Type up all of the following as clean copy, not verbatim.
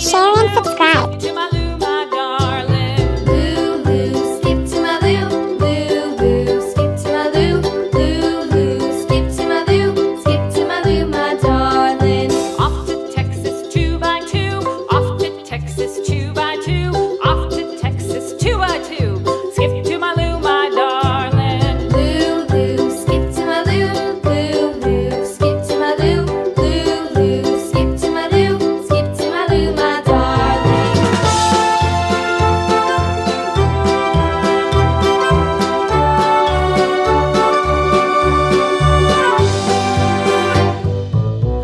share, and subscribe. To my Lou, my darling. Lou, Lou, skip to my Lou. Lou, Lou, skip to my Lou. Lou, Lou, skip to my Lou. Skip to my Lou, my darling. Off to Texas 2x2. Off to Texas 2x2. Off to Texas 2x2. Skip to my Lou, my darling. Lou, Lou, skip to my Lou. Lou, Lou, skip to my Lou. Lou, Lou, skip to my Lou. Skip to my Lou, my darling.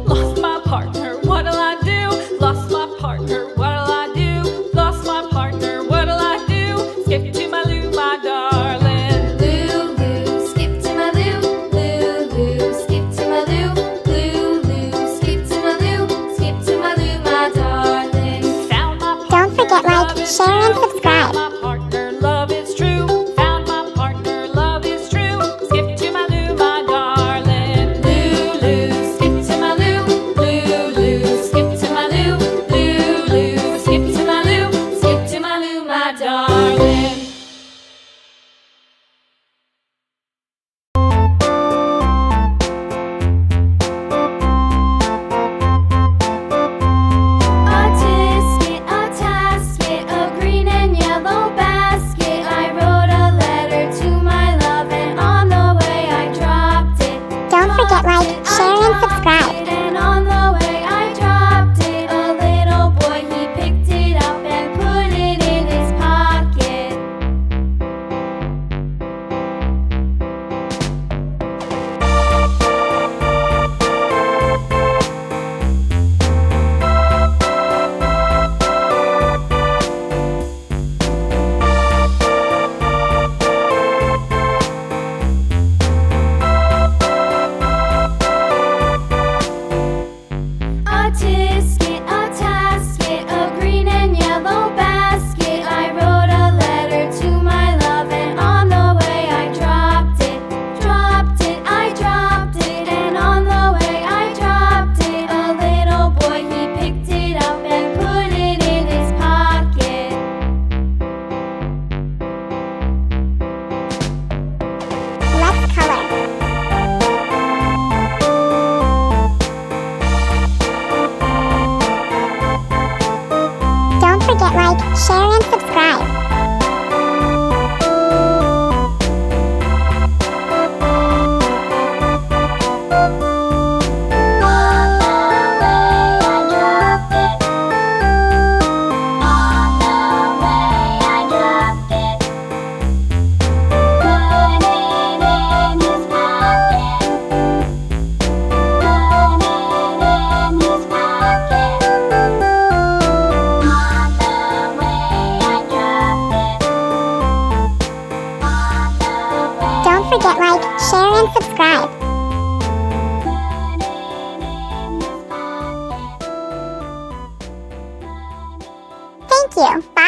Lost my partner, what'll I do? Lost my partner, what'll I do? Lost my partner, what'll I do? Skip to my Lou, my darling. Lou, Lou, skip to my Lou. Lou, Lou, skip to my Lou. Lou, Lou, skip to my Lou. Skip to my Lou, my darling. Found my Don't forget, partner, like, share, and subscribe. Found my partner, love is true. Found my partner, love is true. Skip to my Lou, my darling. Lou, Lou, skip to my Lou. Lou, Lou, skip to my Lou. Lou, Lou, skip to my Lou. Skip to my Lou, my darling. A tasket, a green and yellow basket. I wrote a letter to my love, and on the way I dropped it. Don't forget, like, share, and subscribe. And on the way I dropped it. A little boy, he picked it up and put it in his pocket. A tasket, a green and yellow basket. I wrote a letter to my love, and on the way I dropped it. I dropped it, and on the way I dropped it. A little boy, he picked it up and put it in his pocket. Let's color. Don't forget, like, share, and subscribe. Don't forget, like, share, and subscribe. Thank you. Bye.